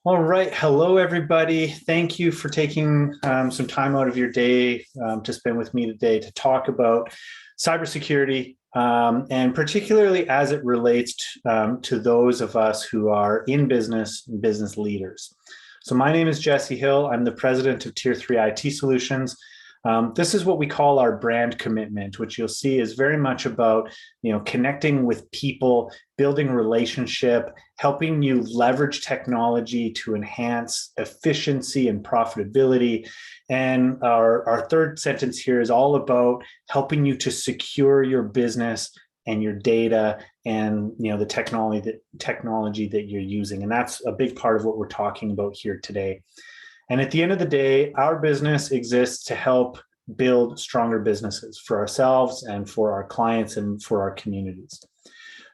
All right. Hello, everybody. Thank you for taking some time out of your day to spend with me today to talk about cybersecurity, and particularly as it relates to those of us who are in business and business leaders. So my name is Jesse Hill. I'm the president of Tier 3 IT Solutions. This is what we call our brand commitment, which you'll see is very much about, connecting with people, building relationship, helping you leverage technology to enhance efficiency and profitability. And our third sentence here is all about helping you to secure your business and your data and the technology that you're using. And that's a big part of what we're talking about here today. And at the end of the day, our business exists to help build stronger businesses for ourselves and for our clients and for our communities.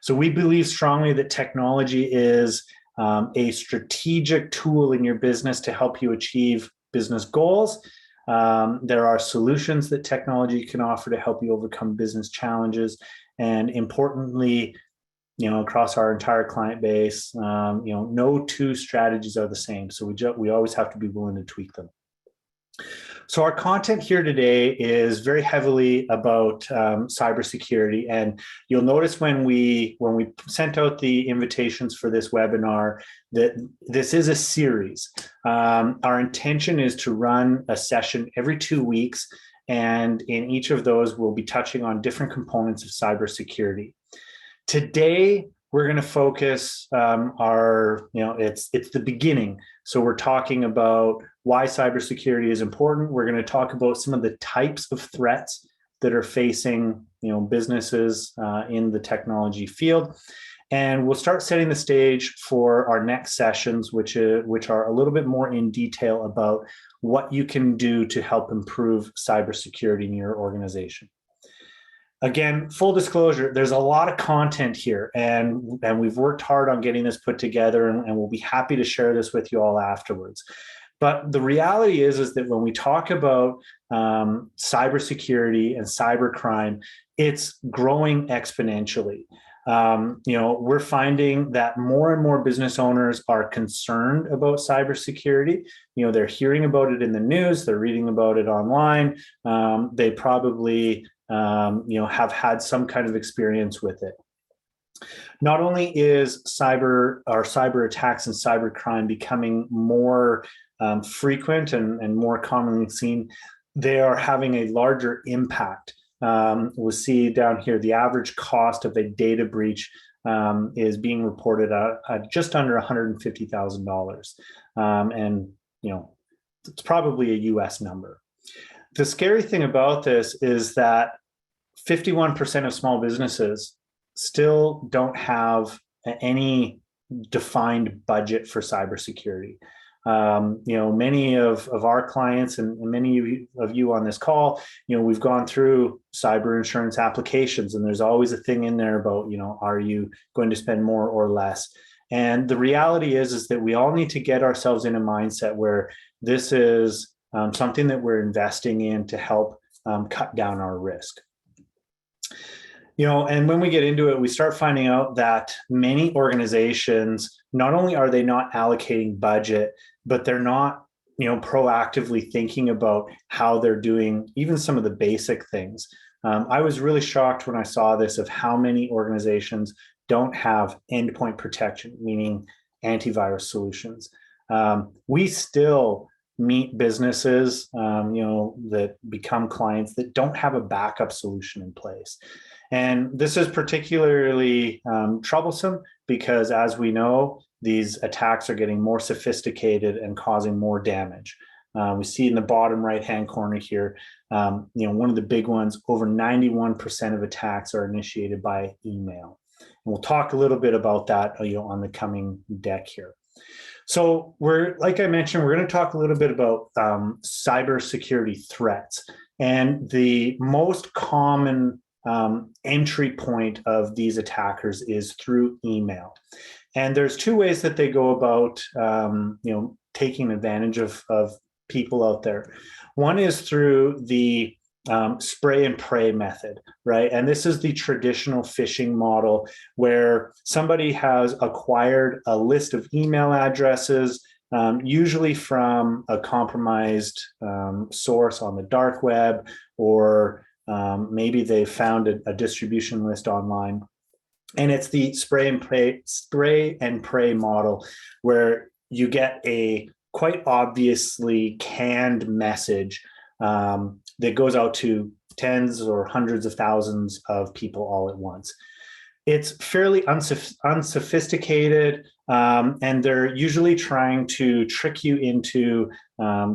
So we believe strongly that technology is a strategic tool in your business to help you achieve business goals. There are solutions that technology can offer to help you overcome business challenges. And importantly, across our entire client base, no two strategies are the same. So we always have to be willing to tweak them. So our content here today is very heavily about cybersecurity, and you'll notice when we sent out the invitations for this webinar that this is a series. Our intention is to run a session every 2 weeks, and in each of those, we'll be touching on different components of cybersecurity. Today, we're going to focus it's the beginning. So we're talking about why cybersecurity is important. We're going to talk about some of the types of threats that are facing businesses in the technology field. And we'll start setting the stage for our next sessions, which are a little bit more in detail about what you can do to help improve cybersecurity in your organization. Again, full disclosure, there's a lot of content here, and we've worked hard on getting this put together, and we'll be happy to share this with you all afterwards. But the reality is that when we talk about cybersecurity and cybercrime, it's growing exponentially. We're finding that more and more business owners are concerned about cybersecurity. They're hearing about it in the news, they're reading about it online. They probably have had some kind of experience with it. Not only is cyber attacks and cybercrime becoming more frequent and more commonly seen, they are having a larger impact. We'll see down here the average cost of a data breach is being reported at just under $150,000, and it's probably a U.S. number. The scary thing about this is that 51% of small businesses still don't have any defined budget for cybersecurity. Many of our clients and many of you on this call, we've gone through cyber insurance applications, and there's always a thing in there about, are you going to spend more or less? And the reality is that we all need to get ourselves in a mindset where this is something that we're investing in to help cut down our risk. And when we get into it, we start finding out that many organizations, not only are they not allocating budget, but they're not, proactively thinking about how they're doing even some of the basic things. I was really shocked when I saw this of how many organizations don't have endpoint protection, meaning antivirus solutions. We still meet businesses, that become clients that don't have a backup solution in place. And this is particularly troublesome because, as we know, these attacks are getting more sophisticated and causing more damage. We see in the bottom right-hand corner here, one of the big ones, over 91% of attacks are initiated by email. And we'll talk a little bit about that, on the coming deck here. So like I mentioned, we're going to talk a little bit about cybersecurity threats. And the most common entry point of these attackers is through email. And there's two ways that they go about, taking advantage of people out there. One is through the spray and pray method, right? And this is the traditional phishing model where somebody has acquired a list of email addresses, usually from a compromised source on the dark web, or maybe they found a distribution list online. And it's the spray and pray model, where you get a quite obviously canned message that goes out to tens or hundreds of thousands of people all at once. It's fairly unsophisticated, and they're usually trying to trick you into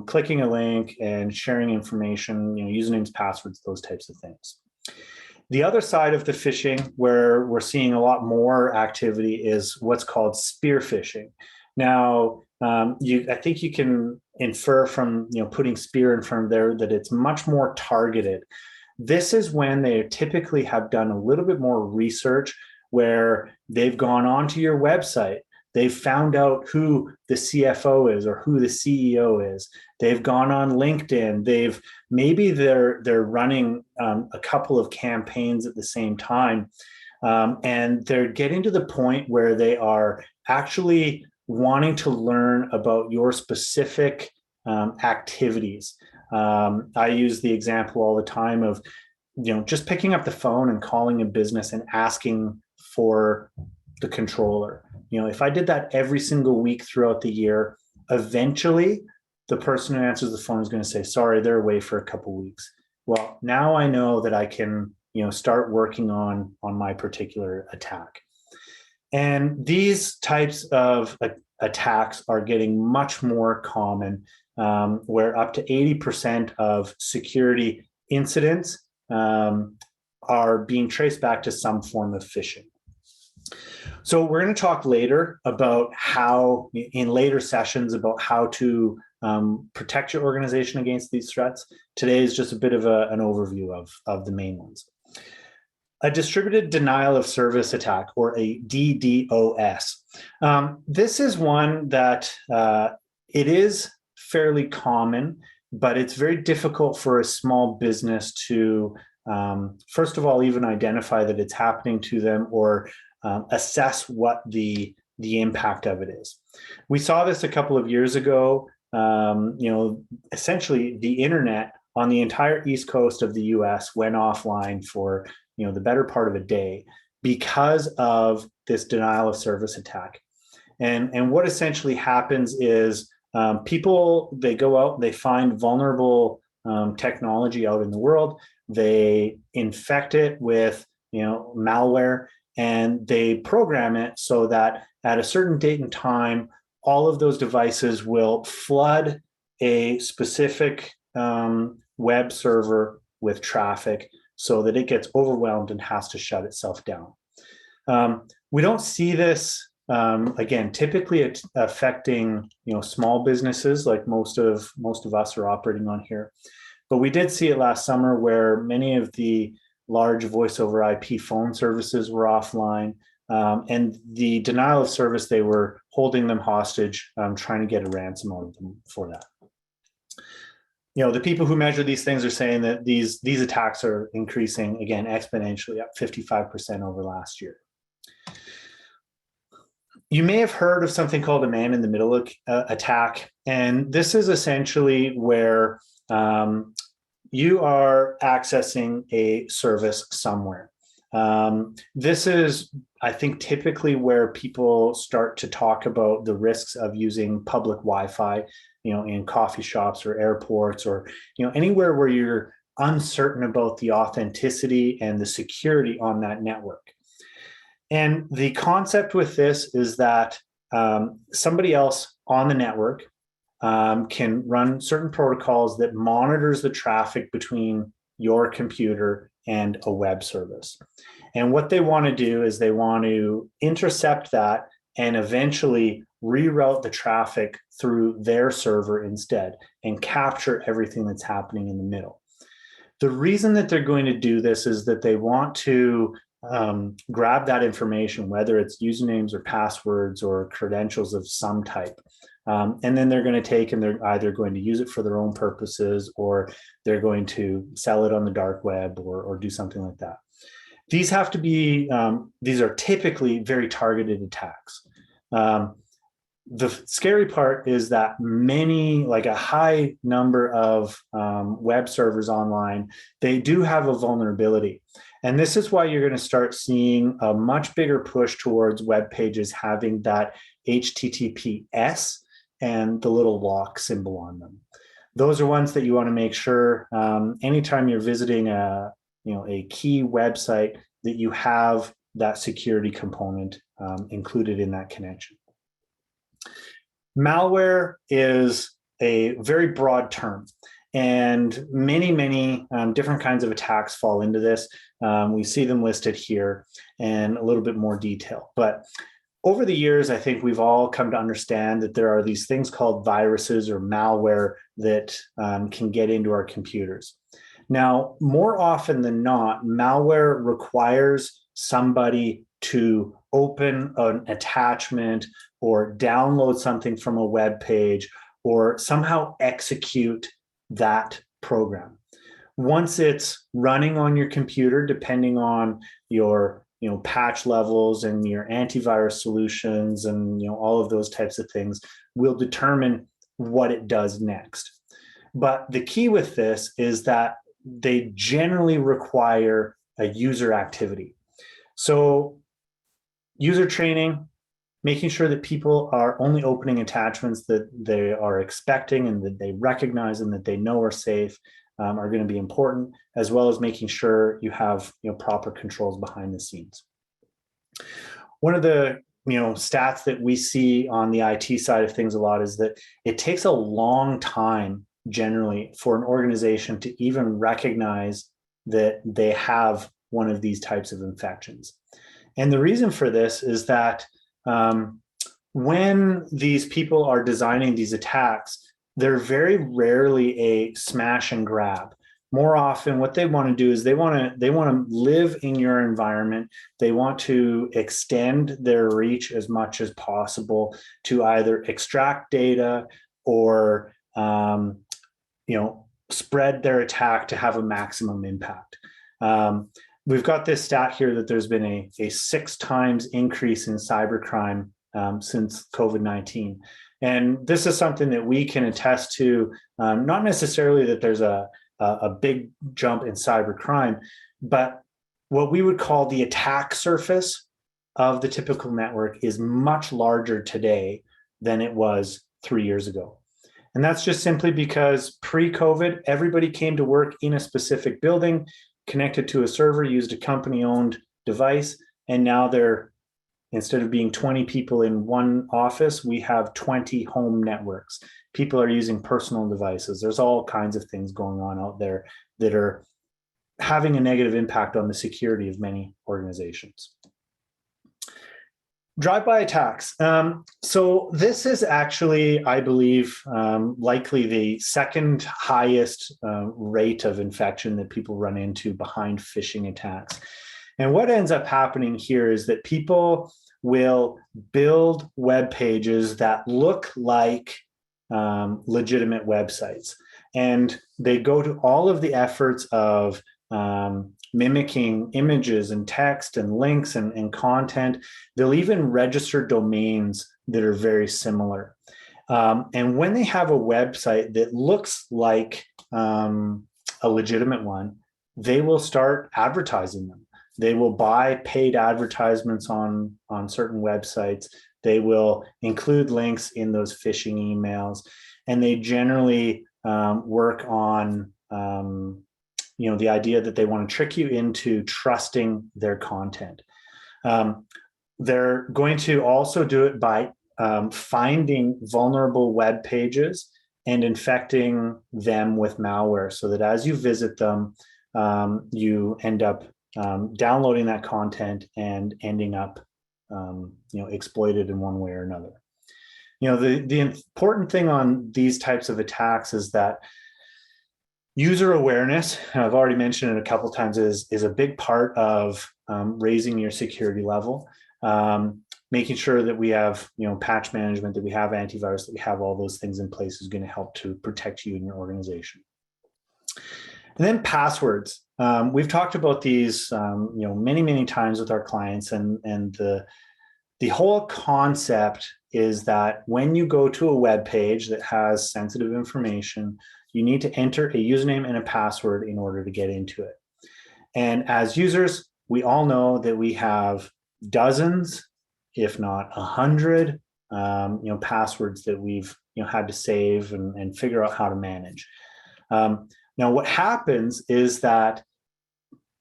clicking a link and sharing information, usernames, passwords, those types of things. The other side of the phishing, where we're seeing a lot more activity, is what's called spear phishing. Now, I think you can infer from putting spear in front of there that it's much more targeted. This is when they typically have done a little bit more research, where they've gone onto your website, they've found out who the CFO is or who the CEO is. They've gone on LinkedIn. They're running a couple of campaigns at the same time, and they're getting to the point where they are actually wanting to learn about your specific activities. I use the example all the time of just picking up the phone and calling a business and asking for the controller. If I did that every single week throughout the year, eventually the person who answers the phone is going to say, sorry, they're away for a couple of weeks. Well, now I know that I can start working on my particular attack. And these types of attacks are getting much more common, where up to 80% of security incidents are being traced back to some form of phishing. So we're going to talk later about in later sessions, about how to protect your organization against these threats. Today is just a bit of an overview of the main ones. A distributed denial of service attack, or a DDoS. This is one that it is fairly common, but it's very difficult for a small business to, first of all, even identify that it's happening to them, or assess what the impact of it is. We saw this a couple of years ago. Essentially the internet on the entire East Coast of the US went offline for the better part of a day because of this denial of service attack. And what essentially happens is people, they go out, they find vulnerable technology out in the world, they infect it with malware, and they program it so that at a certain date and time, all of those devices will flood a specific web server with traffic so that it gets overwhelmed and has to shut itself down. We don't see this, again, typically affecting small businesses like most of us are operating on here. But we did see it last summer, where many of the large voice over IP phone services were offline, and the denial of service, they were holding them hostage, trying to get a ransom out of them for that. The people who measure these things are saying that these attacks are increasing, again, exponentially, up 55% over last year. You may have heard of something called a man-in-the-middle attack, and this is essentially where you are accessing a service somewhere. This is, I think, typically where people start to talk about the risks of using public Wi-Fi, in coffee shops or airports, or anywhere where you're uncertain about the authenticity and the security on that network. And the concept with this is that somebody else on the network can run certain protocols that monitors the traffic between your computer and a web service. And what they want to do is they want to intercept that and eventually reroute the traffic through their server instead, and capture everything that's happening in the middle. The reason that they're going to do this is that they want to grab that information, whether it's usernames or passwords or credentials of some type. And then they're going to take and they're either going to use it for their own purposes, or they're going to sell it on the dark web, or do something like that. These have to be, these are typically very targeted attacks. The scary part is that many, like a high number of web servers online, they do have a vulnerability. And this is why you're going to start seeing a much bigger push towards web pages having that HTTPS and the little lock symbol on them. Those are ones that you want to make sure anytime you're visiting a key website that you have that security component included in that connection. Malware is a very broad term, and many different kinds of attacks fall into this. We see them listed here in a little bit more detail. But over the years, I think we've all come to understand that there are these things called viruses or malware that can get into our computers. Now, more often than not, malware requires somebody to open an attachment or download something from a web page or somehow execute that program. Once it's running on your computer, depending on your patch levels and your antivirus solutions and all of those types of things, will determine what it does next. But the key with this is that they generally require a user activity. So user training, making sure that people are only opening attachments that they are expecting and that they recognize and that they know are safe are going to be important, as well as making sure you have proper controls behind the scenes. One of the stats that we see on the IT side of things a lot is that it takes a long time generally for an organization to even recognize that they have one of these types of infections. And the reason for this is that when these people are designing these attacks, they're very rarely a smash and grab. More often, what they want to do is they want to live in your environment. They want to extend their reach as much as possible to either extract data or spread their attack to have a maximum impact. We've got this stat here that there's been a 6 times increase in cybercrime since COVID-19. And this is something that we can attest to, not necessarily that there's a big jump in cybercrime, but what we would call the attack surface of the typical network is much larger today than it was 3 years ago. And that's just simply because pre-COVID, everybody came to work in a specific building, connected to a server, used a company-owned device, and now instead of being 20 people in one office, we have 20 home networks. People are using personal devices. There's all kinds of things going on out there that are having a negative impact on the security of many organizations. Drive-by attacks. So this is actually, I believe, likely the second highest rate of infection that people run into behind phishing attacks. And what ends up happening here is that people will build web pages that look like legitimate websites. And they go to all of the efforts of mimicking images and text and links and content. They'll even register domains that are very similar. And when they have a website that looks like a legitimate one, they will start advertising them. They will buy paid advertisements on certain websites. They will include links in those phishing emails. And they generally work on the idea that they want to trick you into trusting their content. They're going to also do it by finding vulnerable web pages and infecting them with malware so that as you visit them, you end up downloading that content and ending up exploited in one way or another. The important thing on these types of attacks is that user awareness, and I've already mentioned it a couple of times, is a big part of raising your security level, making sure that we have patch management, that we have antivirus, that we have all those things in place is going to help to protect you and your organization. And then passwords. We've talked about these many times with our clients, and the whole concept is that when you go to a web page that has sensitive information, you need to enter a username and a password in order to get into it. And as users, we all know that we have dozens, if not 100, passwords that we've had to save and figure out how to manage. Now, what happens is that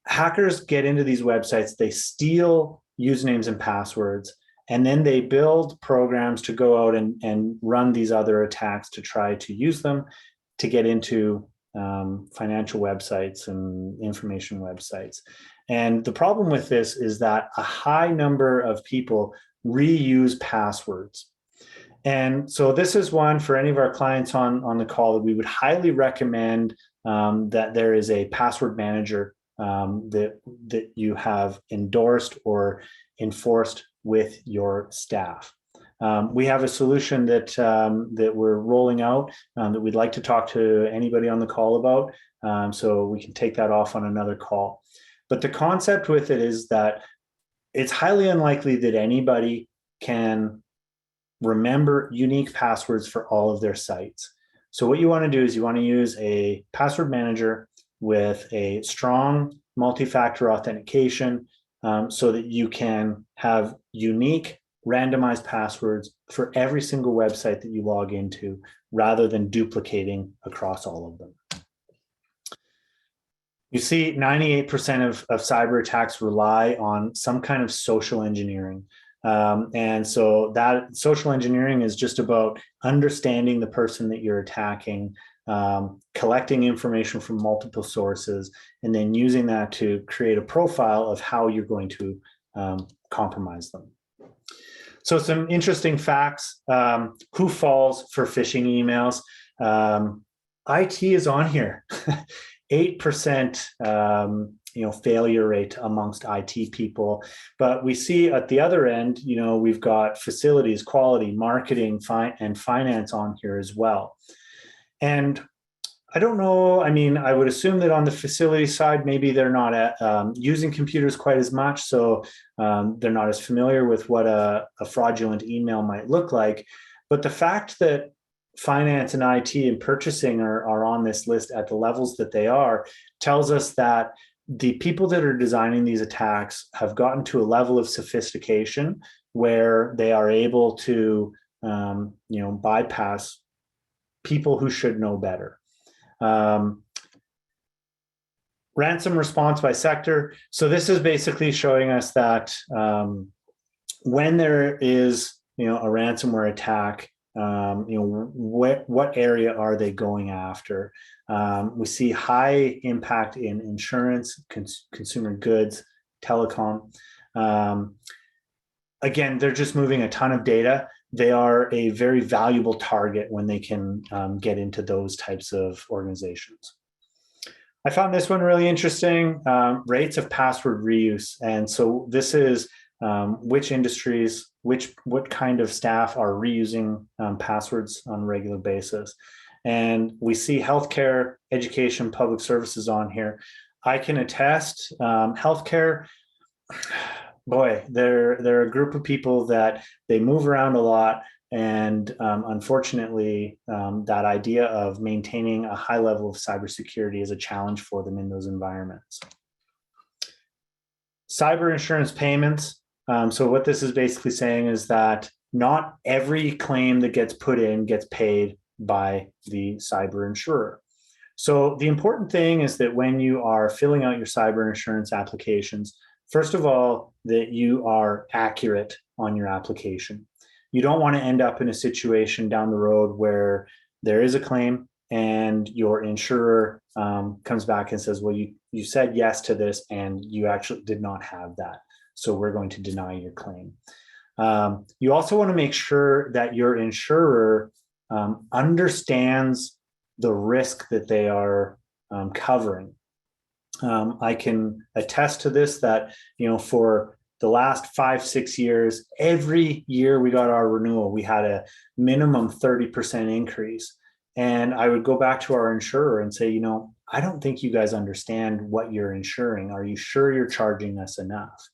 hackers get into these websites, they steal usernames and passwords, and then they build programs to go out and run these other attacks to try to use them to get into financial websites and information websites. And the problem with this is that a high number of people reuse passwords. And so this is one for any of our clients on the call that we would highly recommend that there is a password manager that you have endorsed or enforced with your staff. We have a solution that we're rolling out that we'd like to talk to anybody on the call about, so we can take that off on another call. But the concept with it is that it's highly unlikely that anybody can remember unique passwords for all of their sites. So what you want to do is you want to use a password manager with a strong multi-factor authentication so that you can have unique randomized passwords for every single website that you log into rather than duplicating across all of them. You see 98% of cyber attacks rely on some kind of social engineering. And so that social engineering is just about understanding the person that you're attacking, collecting information from multiple sources, and then using that to create a profile of how you're going to compromise them. So some interesting facts. Who falls for phishing emails? IT is on here. 8% failure rate amongst IT people. But we see at the other end, we've got facilities, quality, marketing, and finance on here as well. And I don't know, I would assume that on the facility side, maybe they're not using computers quite as much, so they're not as familiar with what a fraudulent email might look like. But the fact that finance and IT and purchasing are on this list at the levels that they are tells us that the people that are designing these attacks have gotten to a level of sophistication where they are able to bypass people who should know better. Ransom response by sector. So this is basically showing us that when there is a ransomware attack, what area are they going after? We see high impact in insurance, consumer goods, telecom. Again, they're just moving a ton of data. They are a very valuable target when they can get into those types of organizations. I found this one really interesting, rates of password reuse. And so this is which industries, what kind of staff are reusing passwords on a regular basis. And we see healthcare, education, public services on here. I can attest, healthcare, boy, they're a group of people that they move around a lot. And unfortunately, that idea of maintaining a high level of cybersecurity is a challenge for them in those environments. Cyber insurance payments. So what this is basically saying is that not every claim that gets put in gets paid by the cyber insurer. So the important thing is that when you are filling out your cyber insurance applications, first of all, that you are accurate on your application. You don't want to end up in a situation down the road where there is a claim and your insurer comes back and says, well, you said yes to this and you actually did not have that. So we're going to deny your claim. You also want to make sure that your insurer understands the risk that they are covering. I can attest to this, that for the last 5-6 years, every year we got our renewal, we had a minimum 30% increase. And I would go back to our insurer and say, I don't think you guys understand what you're insuring. Are you sure you're charging us enough?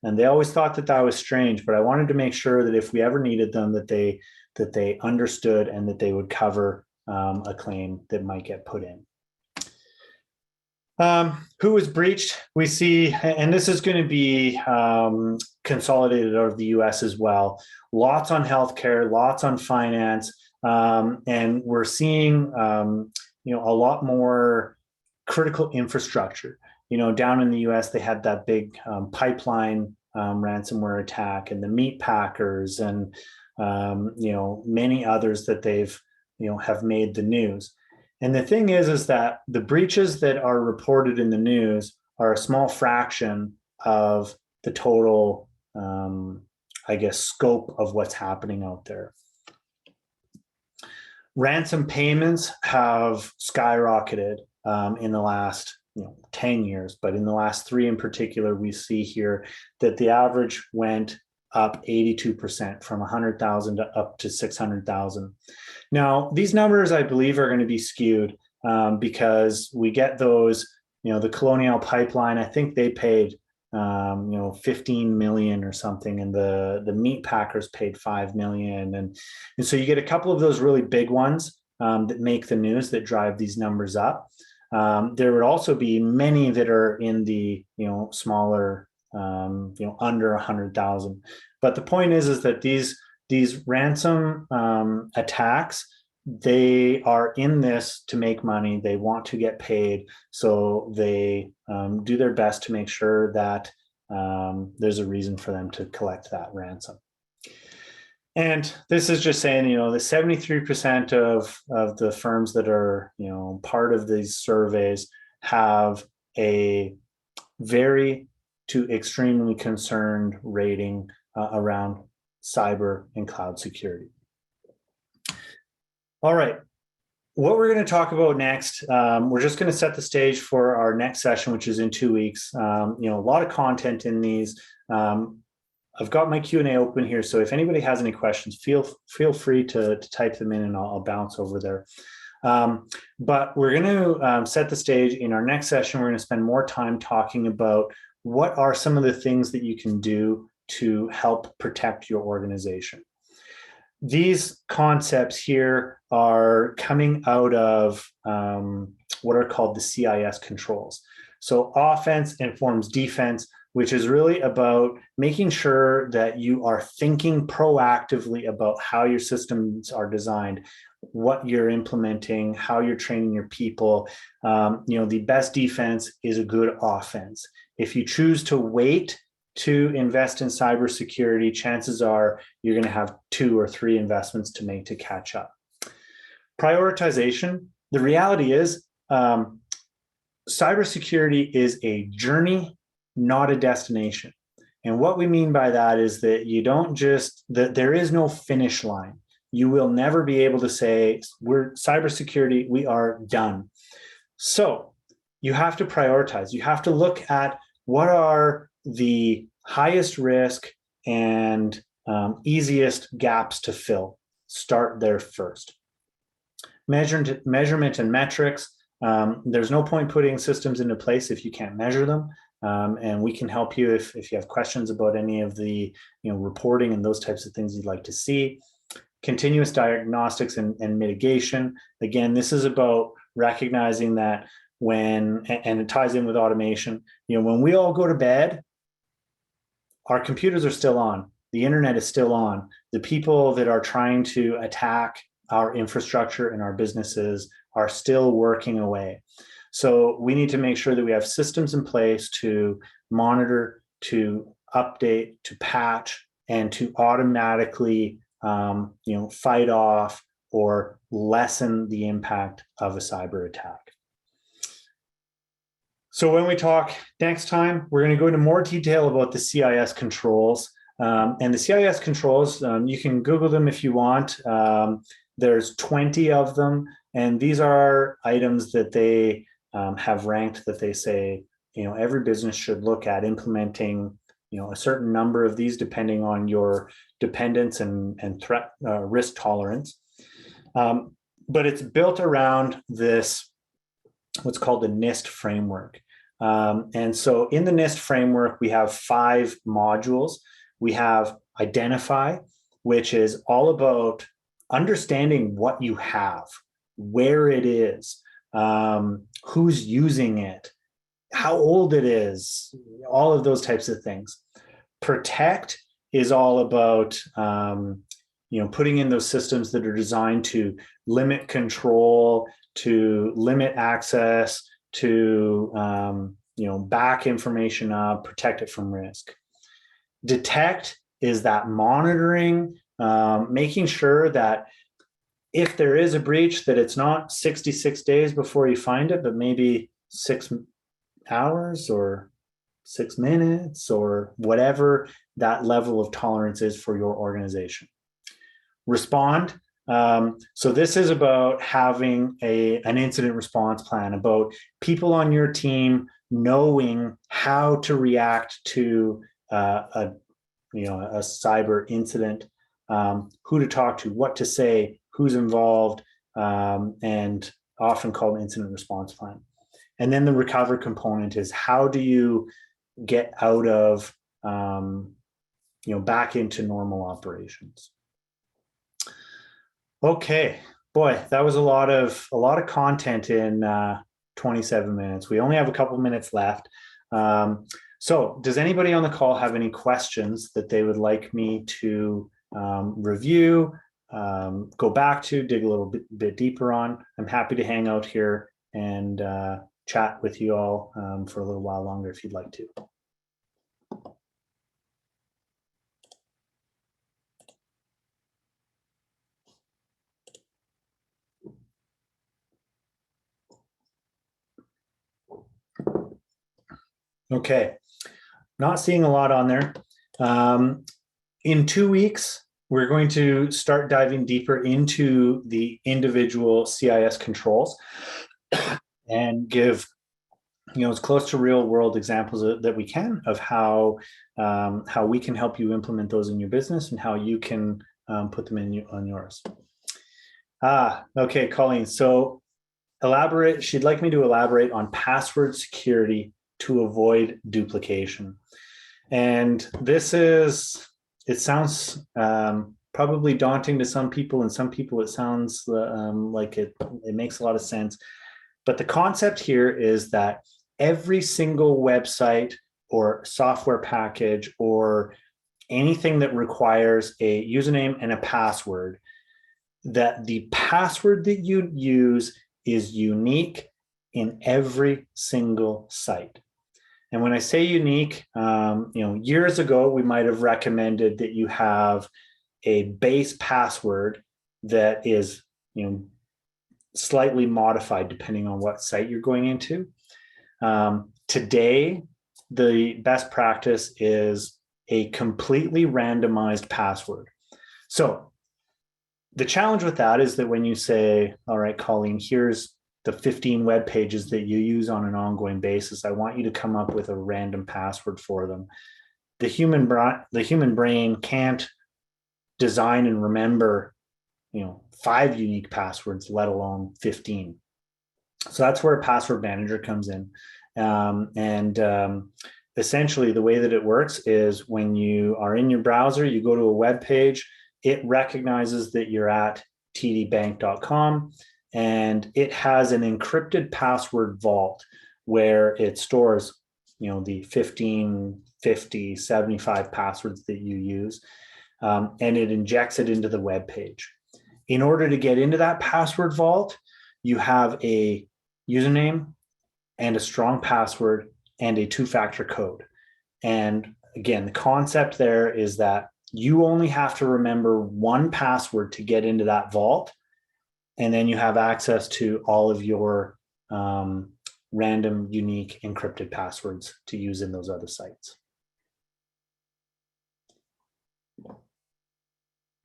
And they always thought that that was strange, but I wanted to make sure that if we ever needed them, that they understood and that they would cover a claim that might get put in. Who was breached? We see, and this is going to be consolidated out of the US as well. Lots on healthcare, lots on finance, and we're seeing a lot more critical infrastructure. Down in the US, they had that big pipeline ransomware attack, and the meat packers, and many others that they've have made the news. And the thing is that the breaches that are reported in the news are a small fraction of the total, scope of what's happening out there. Ransom payments have skyrocketed in the last 10 years, but in the last 3 in particular, we see here that the average went up 82% from 100,000 to up to 600,000. Now, these numbers, I believe, are going to be skewed because we get those, the Colonial Pipeline, I think they paid, 15 million or something, and the meat packers paid 5 million. And so you get a couple of those really big ones that make the news, that drive these numbers up. There would also be many that are in the, smaller, under 100,000. But the point is that these ransom attacks, they are in this to make money. They want to get paid, so they do their best to make sure that there's a reason for them to collect that ransom. And this is just saying, the 73% of the firms that are, part of these surveys have a very to extremely concerned rating around cyber and cloud security. All right, what we're going to talk about next, we're just going to set the stage for our next session, which is in 2 weeks. A lot of content in these. I've got my Q&A open here, so if anybody has any questions, feel free to type them in, and I'll bounce over there. But we're going to set the stage. In our next session, we're going to spend more time talking about what are some of the things that you can do to help protect your organization. These concepts here are coming out of what are called the CIS controls. So offense informs defense, which is really about making sure that you are thinking proactively about how your systems are designed, what you're implementing, how you're training your people. The best defense is a good offense. If you choose to wait to invest in cybersecurity, chances are you're going to have 2 or 3 investments to make to catch up. Prioritization. The reality is cybersecurity is a journey, not a destination. And what we mean by that is that there is no finish line. You will never be able to say, we're cybersecurity, we are done. So you have to prioritize. You have to look at what are the highest risk and easiest gaps to fill. Start there first. Measurement and metrics. There's no point putting systems into place if you can't measure them. And we can help you if you have questions about any of the reporting and those types of things you'd like to see. Continuous diagnostics and mitigation. Again, this is about recognizing that and it ties in with automation, when we all go to bed, our computers are still on, the internet is still on. The people that are trying to attack our infrastructure and our businesses are still working away. So we need to make sure that we have systems in place to monitor, to update, to patch, and to automatically fight off or lessen the impact of a cyber attack. So when we talk next time, we're going to go into more detail about the CIS controls. And the CIS controls, you can Google them if you want. There's 20 of them, and these are items that they have ranked that they say, every business should look at implementing, a certain number of these depending on your dependence and threat risk tolerance. But it's built around this, what's called the NIST framework. And so in the NIST framework, we have 5 modules. We have identify, which is all about understanding what you have, where it is, who's using it, how old it is, all of those types of things. Protect is all about putting in those systems that are designed to limit control, to limit access, to back information up, protect it from risk. Detect is that monitoring, making sure that if there is a breach, that it's not 66 days before you find it, but maybe 6 hours or 6 minutes or whatever that level of tolerance is for your organization. Respond. So this is about having an incident response plan, about people on your team knowing how to react to a cyber incident, who to talk to, what to say, who's involved, and often called an incident response plan. And then the recover component is how do you get out of, back into normal operations. Okay, boy, that was a lot of content in 27 minutes. We only have a couple minutes left. So does anybody on the call have any questions that they would like me to review, go back to, dig a little bit deeper on? I'm happy to hang out here and chat with you all for a little while longer if you'd like to. Okay, not seeing a lot on there. In 2 weeks, we're going to start diving deeper into the individual CIS controls and give as close to real world examples that we can of how we can help you implement those in your business and how you can put them on yours. Okay, Colleen. So she'd like me to elaborate on password security to avoid duplication. And it sounds probably daunting to some people, and some people it sounds like it makes a lot of sense. But the concept here is that every single website or software package or anything that requires a username and a password, that the password that you use is unique in every single site. And when I say unique, years ago, we might have recommended that you have a base password that is, slightly modified depending on what site you're going into. Today, the best practice is a completely randomized password. So the challenge with that is that when you say, all right, Colleen, here's the 15 web pages that you use on an ongoing basis, I want you to come up with a random password for them. The human brain can't design and remember, 5 unique passwords, let alone 15. So that's where a password manager comes in. Essentially, the way that it works is when you are in your browser, you go to a web page, it recognizes that you're at tdbank.com, and it has an encrypted password vault where it stores, the 15, 50, 75 passwords that you use, and it injects it into the web page. In order to get into that password vault, you have a username and a strong password and a 2-factor code. And again, the concept there is that you only have to remember one password to get into that vault, and then you have access to all of your random, unique, encrypted passwords to use in those other sites.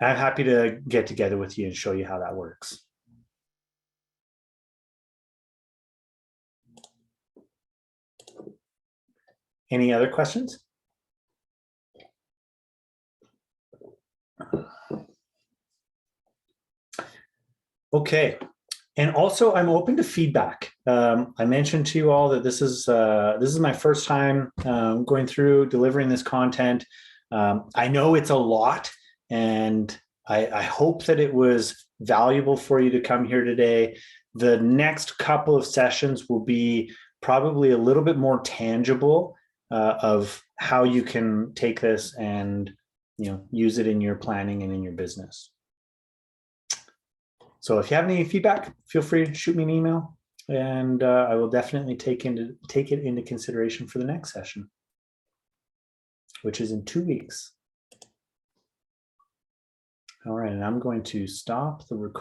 I'm happy to get together with you and show you how that works. Any other questions? Okay. And also, I'm open to feedback. I mentioned to you all that this is my first time going through delivering this content. I know it's a lot, and I hope that it was valuable for you to come here today. The next couple of sessions will be probably a little bit more tangible of how you can take this and use it in your planning and in your business. So if you have any feedback, feel free to shoot me an email, and I will definitely take it into consideration for the next session, which is in 2 weeks. All right, and I'm going to stop the recording.